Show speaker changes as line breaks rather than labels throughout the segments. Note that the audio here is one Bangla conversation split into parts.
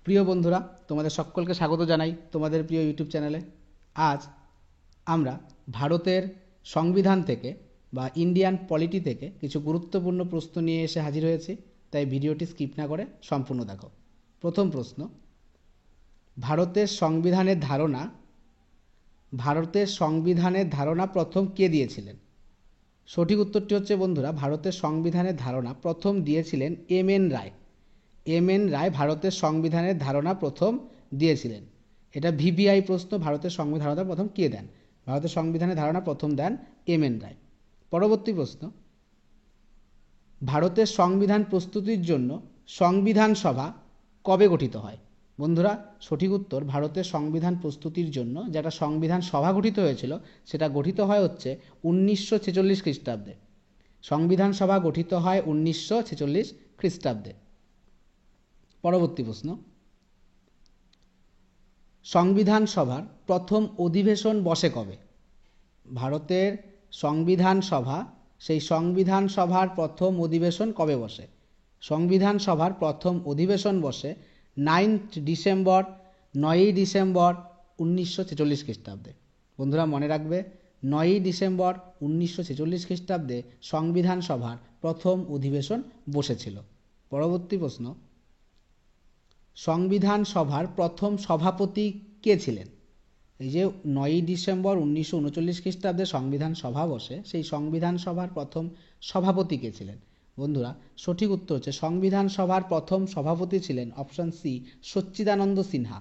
প্রিয় বন্ধুরা, তোমাদের সকলকে স্বাগত জানাই তোমাদের প্রিয় ইউটিউব চ্যানেলে। আজ আমরা ভারতের সংবিধান থেকে বা ইন্ডিয়ান পলিটি থেকে কিছু গুরুত্বপূর্ণ প্রশ্ন নিয়ে এসে হাজির হয়েছি, তাই ভিডিওটি স্কিপ না করে সম্পূর্ণ দেখো। প্রথম প্রশ্ন, ভারতের সংবিধানের ধারণা প্রথম কে দিয়েছিলেন? সঠিক উত্তরটি হচ্ছে বন্ধুরা, ভারতের সংবিধানের ধারণা প্রথম দিয়েছিলেন এম.এন. রায়। এম.এন. রায় ভারতের সংবিধানের ধারণা প্রথম দিয়েছিলেন। এটা ভিভিআই প্রশ্ন। ভারতের সংবিধানের ধারণা প্রথম কে দেন? ভারতের সংবিধানের ধারণা প্রথম দেন এম.এন. রায়। পরবর্তী প্রশ্ন, ভারতের সংবিধান প্রস্তুতির জন্য সংবিধান সভা কবে গঠিত হয়? বন্ধুরা, সঠিক উত্তর, ভারতের সংবিধান প্রস্তুতির জন্য যেটা সংবিধান সভা গঠিত হয়েছিল সেটা গঠিত হয় হচ্ছে 1946 খ্রিস্টাব্দে। সংবিধান সভা গঠিত হয় 1946 খ্রিস্টাব্দে। পরবর্তী প্রশ্ন, সংবিধান সভার প্রথম অধিবেশন বসে কবে? ভারতের সংবিধান সভা, সেই সংবিধান সভার প্রথম অধিবেশন কবে বসে? সংবিধান সভার প্রথম অধিবেশন বসে 9 ডিসেম্বর 9ই ডিসেম্বর 1946 খ্রিস্টাব্দে। বন্ধুরা মনে রাখবে, 9ই ডিসেম্বর 1946 খ্রিস্টাব্দে সংবিধান সভার প্রথম অধিবেশন বসেছিল। পরবর্তী প্রশ্ন, সংবিধান সভার প্রথম সভাপতি কে ছিলেন? এই যে 9ই ডিসেম্বর 1939 খ্রিস্টাব্দে সংবিধান সভা বসে, সেই সংবিধান সভার প্রথম সভাপতি কে ছিলেন? বন্ধুরা, সঠিক উত্তর হচ্ছে সংবিধান সভার প্রথম সভাপতি ছিলেন অপশন সি, সচ্চিদানন্দ সিনহা।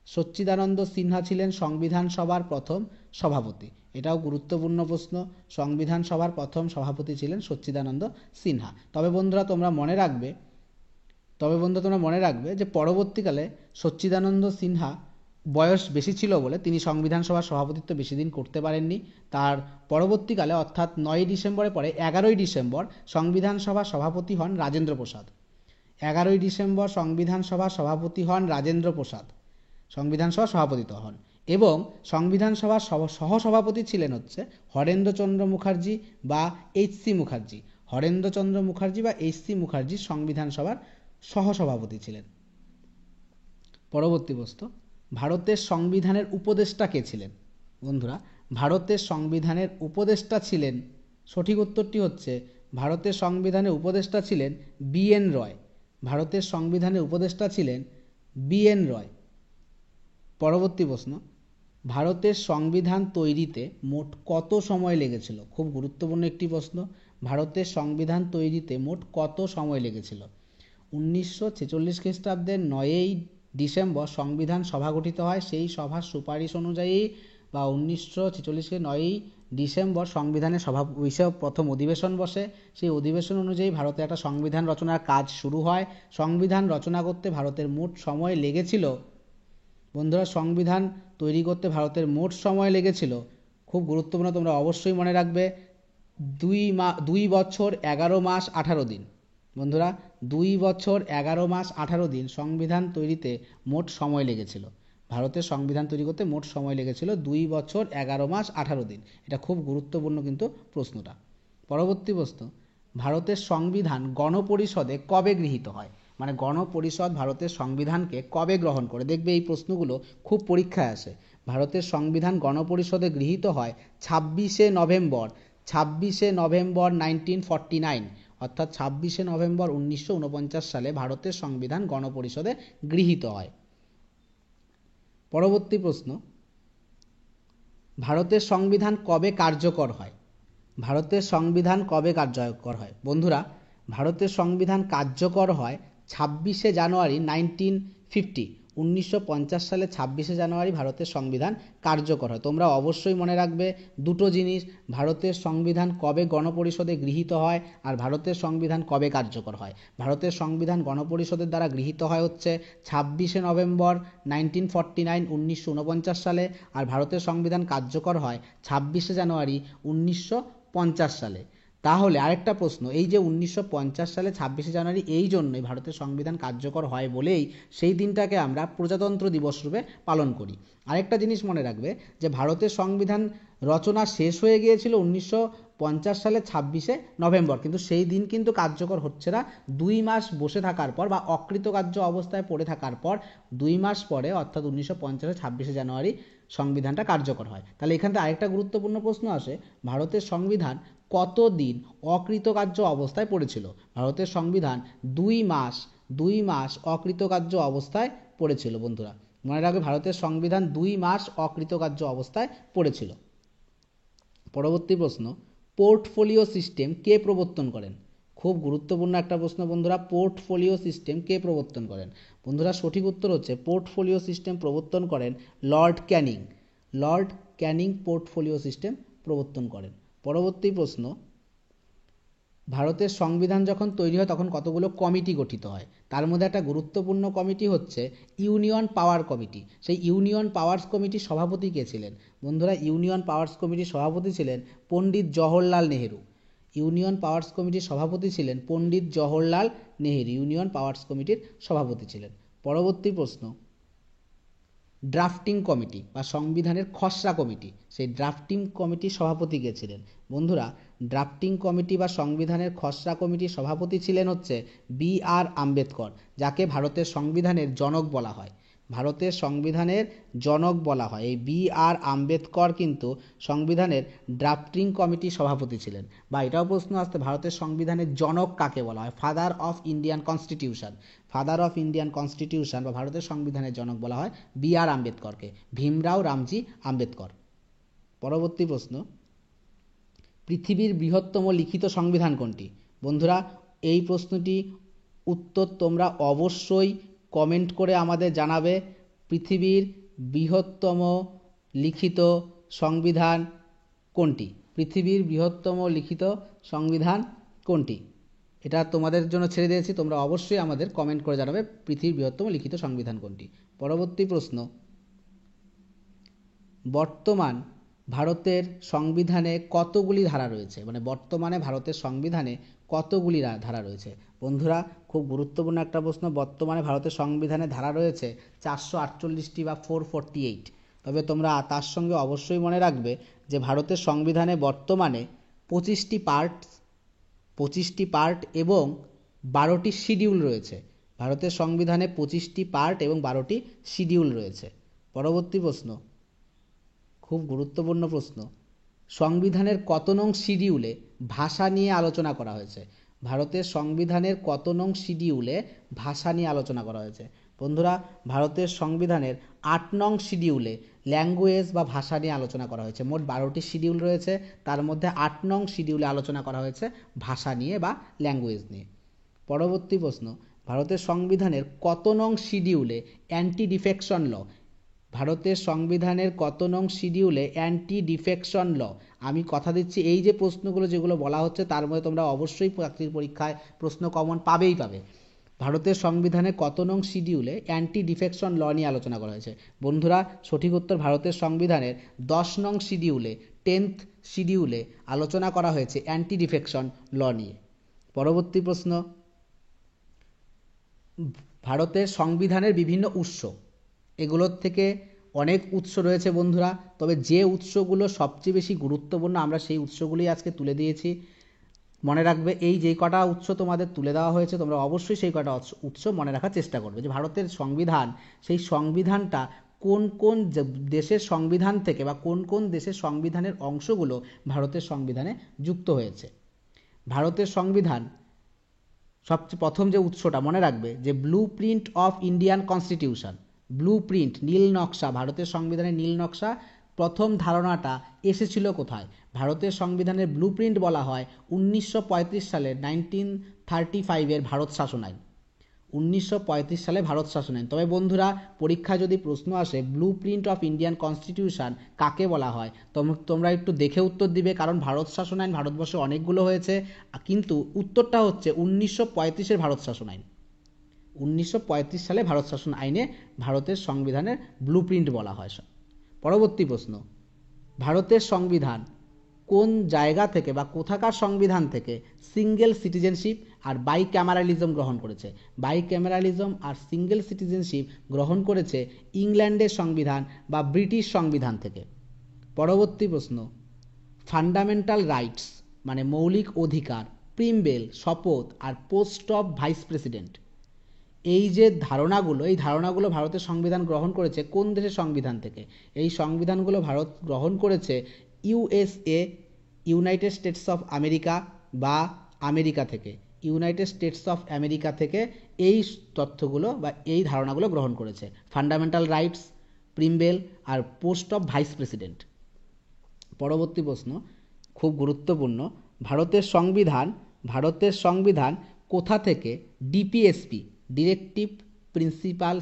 সচ্চিদানন্দ সিনহা ছিলেন সংবিধান সভার প্রথম সভাপতি। এটাও গুরুত্বপূর্ণ প্রশ্ন। সংবিধান সভার প্রথম সভাপতি ছিলেন সচ্চিদানন্দ সিনহা। তবে বন্ধুরা তোমরা মনে রাখবে যে পরবর্তীকালে সচ্চিদানন্দ সিনহা বয়স বেশি ছিল বলে তিনি সংবিধান সভার সভাপতিত্ব বেশি দিন করতে পারেননি। তার পরবর্তীকালে অর্থাৎ 9ই ডিসেম্বরের পরে 11ই ডিসেম্বর সংবিধান সভার সভাপতি হন রাজেন্দ্র প্রসাদ। 11ই ডিসেম্বর সংবিধান সভার সভাপতি হন রাজেন্দ্র প্রসাদ, সংবিধান সভার সভাপতিত্ব হন। এবং সংবিধান সভার সহসভাপতি ছিলেন হচ্ছে হরেন্দ্রচন্দ্র মুখার্জি বা এইচ.সি. মুখার্জি। হরেন্দ্রচন্দ্র মুখার্জি বা এইচ.সি. মুখার্জি সংবিধান সভার সহসভাপতি ছিলেন। পরবর্তী প্রশ্ন, ভারতের সংবিধানের উপদেষ্টা কে ছিলেন? বন্ধুরা, ভারতের সংবিধানের উপদেষ্টা ছিলেন, সঠিক উত্তরটি হচ্ছে ভারতের সংবিধানের উপদেষ্টা ছিলেন বি.এন. রয়। ভারতের সংবিধানের উপদেষ্টা ছিলেন বি.এন. রয়। পরবর্তী প্রশ্ন, ভারতের সংবিধান তৈরিতে মোট কত সময় লেগেছিল? খুব গুরুত্বপূর্ণ একটি প্রশ্ন। ভারতের সংবিধান তৈরিতে মোট কত সময় লেগেছিল? 1946 খ্রিস্টাব্দের 9ই ডিসেম্বর সংবিধান সভা গঠিত হয়। সেই সভার সুপারিশ অনুযায়ী বা 1946-এর 9ই ডিসেম্বর সংবিধানের সভা বিষয়ে প্রথম অধিবেশন বসে। সেই অধিবেশন অনুযায়ী ভারতে একটা সংবিধান রচনার কাজ শুরু হয়। সংবিধান রচনা করতে ভারতের মোট সময় লেগেছিল, বন্ধুরা, সংবিধান তৈরি করতে ভারতের মোট সময় লেগেছিল, খুব গুরুত্বপূর্ণ, তোমরা অবশ্যই মনে রাখবে, 2 বছর 11 মাস 18 দিন। বন্ধুরা, 2 বছর 11 মাস 18 দিন সংবিধান তৈরিতে মোট সময় লেগেছিল। ভারতের সংবিধান তৈরি করতে মোট সময় লেগেছিল 2 বছর 11 মাস 18 দিন। এটা খুব গুরুত্বপূর্ণ কিন্তু প্রশ্নটা। পরবর্তী প্রশ্ন, ভারতের সংবিধান গণপরিষদে কবে গৃহীত হয়? মানে গণপরিষদ ভারতের সংবিধানকে কবে গ্রহণ করে? দেখবে এই প্রশ্নগুলো খুব পরীক্ষায় আসে। ভারতের সংবিধান গণপরিষদে গৃহীত হয় 26শে নভেম্বর 1949, অর্থাৎ 26শে নভেম্বর 1949 সালে ভারতের সংবিধান গণপরিষদে গৃহীত হয়। পরবর্তী প্রশ্ন, ভারতের সংবিধান কবে কার্যকর হয়? ভারতের সংবিধান কবে কার্যকর হয়? বন্ধুরা, ভারতের সংবিধান কার্যকর হয় 26শে জানুয়ারি 1950 সালে 26শে জানুয়ারি ভারতের সংবিধান কার্যকর হয়। তোমরা অবশ্যই মনে রাখবে দুটো জিনিস, ভারতের সংবিধান কবে গণপরিষদে গৃহীত হয় আর ভারতের সংবিধান কবে কার্যকর হয়। ভারতের সংবিধান গণপরিষদের দ্বারা গৃহীত হয় হচ্ছে 26শে নভেম্বর 1949 সালে, আর ভারতের সংবিধান কার্যকর হয় 26শে জানুয়ারি 1950 সালে। তাহলে আরেকটা প্রশ্ন, এই যে 1950 সালে 26শে জানুয়ারি এই জন্যই ভারতের সংবিধান কার্যকর হয় বলেই সেই দিনটাকে আমরা প্রজাতন্ত্র দিবস রূপে পালন করি। আরেকটা জিনিস মনে রাখবে যে ভারতের সংবিধান রচনা শেষ হয়ে গিয়েছিল 1950 সালে 26শে নভেম্বর, কিন্তু সেই দিন কিন্তু কার্যকর হচ্ছে না। 2 মাস বসে থাকার পর বা অকৃতকার্য অবস্থায় পড়ে থাকার পর 2 মাস পরে অর্থাৎ 1950 26শে জানুয়ারি সংবিধানটা কার্যকর হয়। তাহলে এখান থেকে আরেকটা গুরুত্বপূর্ণ প্রশ্ন আসে, ভারতের সংবিধান কতদিন অকৃতকার্য অবস্থায় পড়েছিল? ভারতের সংবিধান 2 মাস অকৃতকার্য অবস্থায় পড়েছিল। বন্ধুরা মনে রাখবে, ভারতের সংবিধান 2 মাস অকৃতকার্য অবস্থায় পড়েছিল। পরবর্তী প্রশ্ন, পোর্টফোলিও সিস্টেম কে প্রবর্তন করেন? খুব গুরুত্বপূর্ণ একটা প্রশ্ন বন্ধুরা, পোর্টফোলিও সিস্টেম কে প্রবর্তন করেন? বন্ধুরা সঠিক উত্তর হচ্ছে পোর্টফোলিও সিস্টেম প্রবর্তন করেন Lord Canning. Lord Canning portfolio system প্রবর্তন করেন। পরবর্তী প্রশ্ন, ভারতের সংবিধান যখন তৈরি হয় তখন কতগুলো কমিটি গঠিত হয়? তার মধ্যে একটা গুরুত্বপূর্ণ কমিটি হচ্ছে ইউনিয়ন পাওয়ার কমিটি। সেই ইউনিয়ন পাওয়ার্স কমিটির সভাপতি কে ছিলেন? বন্ধুরা ইউনিয়ন পাওয়ার্স কমিটির সভাপতি ছিলেন পণ্ডিত জওহরলাল নেহেরু। ইউনিয়ন পাওয়ার্স কমিটির সভাপতি ছিলেন পণ্ডিত জওহরলাল নেহেরু, ইউনিয়ন পাওয়ার্স কমিটির সভাপতি ছিলেন। পরবর্তী প্রশ্ন, ড্রাফটিং কমিটি বা সংবিধানের খসড়া কমিটি, সেই ড্রাফটিং কমিটির সভাপতি কে ছিলেন? বন্ধুরা ড্রাফটিং কমিটি বা সংবিধানের খসড়া কমিটির সভাপতি ছিলেন হচ্ছে B.R. আম্বেদকর, যাকে ভারতের সংবিধানের জনক বলা হয়। ভারতের সংবিধানের জনক বলা হয় এই B.R. আম্বেদকর, কিন্তু সংবিধানের ড্রাফটিং কমিটির সভাপতি ছিলেন। বা এটাও প্রশ্ন আসতে, ভারতের সংবিধানের জনক কাকে বলা হয়? Father of Indian constitution. Father of Indian constitution বা ভারতের সংবিধানের জনক বলা হয় B.R. আম্বেদকরকে, ভীমরাও রামজি আম্বেদকর। পরবর্তী প্রশ্ন, পৃথিবীর বৃহত্তম লিখিত সংবিধান কোনটি? বন্ধুরা এই প্রশ্নটি উত্তর তোমরা অবশ্যই কমেন্ট করে আমাদের জানাবে। পৃথিবীর বৃহত্তম লিখিত সংবিধান কোনটি? পৃথিবীর বৃহত্তম লিখিত সংবিধান কোনটি? এটা তোমাদের জন্য ছেড়ে দিয়েছি, তোমরা অবশ্যই আমাদের কমেন্ট করে জানাবে পৃথিবীর বৃহত্তম লিখিত সংবিধান কোনটি। পরবর্তী প্রশ্ন, বর্তমান ভারতের সংবিধানে কতগুলি ধারা রয়েছে? মানে বর্তমানে ভারতের সংবিধানে কতগুলি ধারা রয়েছে? বন্ধুরা খুব গুরুত্বপূর্ণ একটা প্রশ্ন, বর্তমানে ভারতের সংবিধানে ধারা রয়েছে 448টি বা 448। তবে তোমরা তার সঙ্গে অবশ্যই মনে রাখবে যে ভারতের সংবিধানে বর্তমানে 25টি পার্ট এবং 12টি শিডিউল রয়েছে। ভারতের সংবিধানে 25টি পার্ট এবং 12টি শিডিউল রয়েছে। পরবর্তী প্রশ্ন, খুব গুরুত্বপূর্ণ প্রশ্ন, সংবিধানের কত নং শিডিউলে ভাষা নিয়ে আলোচনা করা হয়েছে? ভারতের সংবিধানের কত নং শিডিউলে ভাষা নিয়ে আলোচনা করা হয়েছে? বন্ধুরা ভারতের সংবিধানের 8 নং শিডিউলে ল্যাঙ্গুয়েজ বা ভাষা নিয়ে আলোচনা করা হয়েছে। মোট 12টি শিডিউল রয়েছে, তার মধ্যে 8 নং শিডিউলে আলোচনা করা হয়েছে ভাষা নিয়ে বা ল্যাঙ্গুয়েজ নিয়ে। পরবর্তী প্রশ্ন, ভারতের সংবিধানের কত নং শিডিউলে অ্যান্টি ডিফেকশন ল? ভারতের সংবিধানের কত নং শিডিউলে অ্যান্টি ডিফেকশন ল? আমি কথা দিচ্ছি এই যে প্রশ্নগুলো যেগুলো বলা হচ্ছে তার মধ্যে তোমরা অবশ্যই চাকরির পরীক্ষায় প্রশ্ন কমন পাবেই পাবে। ভারতের সংবিধানে কত নং শিডিউলে অ্যান্টি ডিফেকশন ল নিয়ে আলোচনা করা হয়েছে? বন্ধুরা সঠিক উত্তর, ভারতের সংবিধানের 10 নং শিডিউলে 10th শিডিউলে আলোচনা করা হয়েছে অ্যান্টি ডিফেকশন ল নিয়ে। পরবর্তী প্রশ্ন, ভারতের সংবিধানের বিভিন্ন উৎস, এগুলোর থেকে অনেক উৎস রয়েছে বন্ধুরা, তবে যে উৎসগুলো সবচেয়ে বেশি গুরুত্বপূর্ণ আমরা সেই উৎসগুলোই আজকে তুলে দিয়েছি। মনে রাখবে এই যে কটা উৎস তোমাদের তুলে দেওয়া হয়েছে তোমরা অবশ্যই সেই কটা উৎস মনে রাখার চেষ্টা করবে, যে ভারতের সংবিধান, সেই সংবিধানটা কোন কোন দেশের সংবিধান থেকে বা কোন কোন দেশের সংবিধানের অংশগুলো ভারতের সংবিধানে যুক্ত হয়েছে। ভারতের সংবিধান সবচেয়ে প্রথম যে উৎসটা মনে রাখবে যে blueprint of Indian constitution. Blueprint, নীল নকশা, ভারতের সংবিধানের নীল নকশা প্রথম ধারণাটা এসেছিল কোথায়? ভারতের সংবিধানের ব্লু প্রিন্ট বলা হয় 1935 সালের 1935-এর ভারত শাসন আইন। 1935 সালে ভারত শাসন আইন। তবে বন্ধুরা পরীক্ষায় যদি প্রশ্ন আসে blue print of Indian constitution কাকে বলা হয়, তোমরা একটু দেখে উত্তর দিবে, কারণ ভারত শাসন আইন ভারতবর্ষে অনেকগুলো হয়েছে, কিন্তু উত্তরটা হচ্ছে 1935-এর ভারত শাসন আইন। 1935 সালে ভারত শাসন আইনে ভারতের সংবিধানের ব্লু প্রিন্ট বলা হয়। পরবর্তী প্রশ্ন, ভারতের সংবিধান কোন জায়গা থেকে বা কোথাকার সংবিধান থেকে সিঙ্গেল সিটিজেনশিপ আর বাইক্যামেরালিজম গ্রহণ করেছে? বাইক্যামেরালিজম আর সিঙ্গেল সিটিজেনশিপ গ্রহণ করেছে ইংল্যান্ডের সংবিধান বা ব্রিটিশ সংবিধান থেকে। পরবর্তী প্রশ্ন, ফান্ডামেন্টাল রাইটস মানে মৌলিক অধিকার, প্রিমবেল, শপথ আর পোস্ট অফ ভাইস প্রেসিডেন্ট, এই যে ধারণাগুলো, এই ধারণাগুলো ভারতের সংবিধান গ্রহণ করেছে কোন দেশের সংবিধান থেকে? এই সংবিধানগুলো ভারত গ্রহণ করেছে USA, United States of America বা আমেরিকা থেকে। ইউনাইটেড স্টেটস অফ আমেরিকা থেকে এই তথ্যগুলো বা এই ধারণাগুলো গ্রহণ করেছে, ফান্ডামেন্টাল রাইটস, প্রিমবেল আর পোস্ট অফ ভাইস প্রেসিডেন্ট। পরবর্তী প্রশ্ন খুব গুরুত্বপূর্ণ, ভারতের সংবিধান কোথা থেকে DPSP, directive principle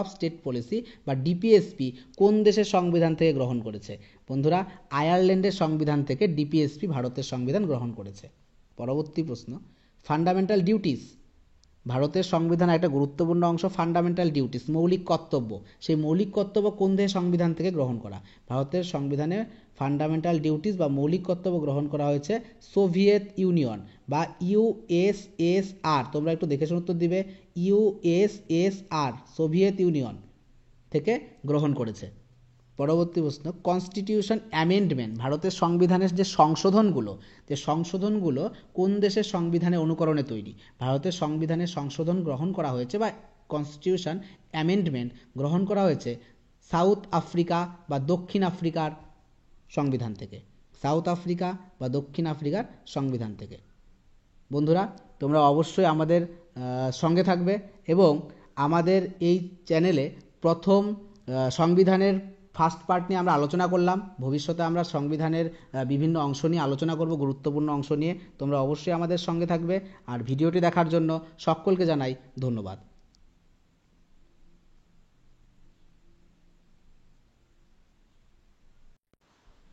of state policy বা ডিপিএসপি কোন দেশের সংবিধান থেকে গ্রহণ করেছে? বন্ধুরা, আয়ারল্যান্ডের সংবিধান থেকে ডিপিএসপি ভারতের সংবিধান গ্রহণ করেছে। পরবর্তী প্রশ্ন, ফান্ডামেন্টাল ডিউটিস, ভারতের সংবিধানের একটা গুরুত্বপূর্ণ অংশ ফান্ডামেন্টাল ডিউটিস, মৌলিক কর্তব্য। সেই মৌলিক কর্তব্য কোন দেশের সংবিধান থেকে গ্রহণ করা? ভারতের সংবিধানে ফান্ডামেন্টাল ডিউটিস বা মৌলিক কর্তব্য গ্রহণ করা হয়েছে সোভিয়েত ইউনিয়ন বা ইউএসএসআর। তোমরা একটু দেখে শুনে উত্তর দিবে, ইউএসএসআর, সোভিয়েত ইউনিয়ন থেকে গ্রহণ করেছে। পরবর্তী প্রশ্ন, কনস্টিটিউশন অ্যামেন্ডমেন্ট, ভারতের সংবিধানের যে সংশোধনগুলো কোন দেশের সংবিধানে অনুকরণে তৈরি? ভারতের সংবিধানে সংশোধন গ্রহণ করা হয়েছে বা কনস্টিটিউশন অ্যামেন্ডমেন্ট গ্রহণ করা হয়েছে সাউথ আফ্রিকা বা দক্ষিণ আফ্রিকার সংবিধান থেকে। সাউথ আফ্রিকা বা দক্ষিণ আফ্রিকার সংবিধান থেকে। বন্ধুরা, তোমরা অবশ্যই আমাদের সঙ্গে থাকবে এবং আমাদের এই চ্যানেলে প্রথম সংবিধানের ফার্স্ট পার্ট নিয়ে আমরা আলোচনা করলাম। ভবিষ্যতে আমরা সংবিধানের বিভিন্ন অংশ নিয়ে আলোচনা করব, গুরুত্বপূর্ণ অংশ নিয়ে। তোমরা অবশ্যই আমাদের সঙ্গে থাকবে। আর ভিডিওটি দেখার জন্য সকলকে জানাই ধন্যবাদ।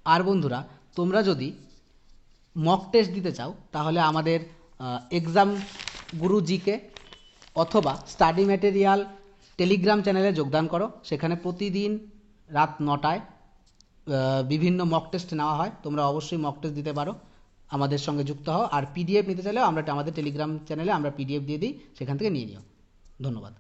আর বন্ধুরা, তোমরা যদি মক টেস্ট দিতে চাও তাহলে আমাদের এক্সাম গুরু জিকে অথবা স্টাডি ম্যাটেরিয়াল টেলিগ্রাম চ্যানেলে যোগদান করো। সেখানে প্রতিদিন রাত 9টায় বিভিন্ন মক টেস্ট নেওয়া হয়। তোমরা অবশ্যই মক টেস্ট দিতে পারো, আমাদের সঙ্গে যুক্ত হও। আর পিডিএফ নিতে চাইলেও আমরা আমাদের টেলিগ্রাম চ্যানেলে আমরা পিডিএফ দিয়ে দিই, সেখান থেকে নিয়ে নিও। ধন্যবাদ।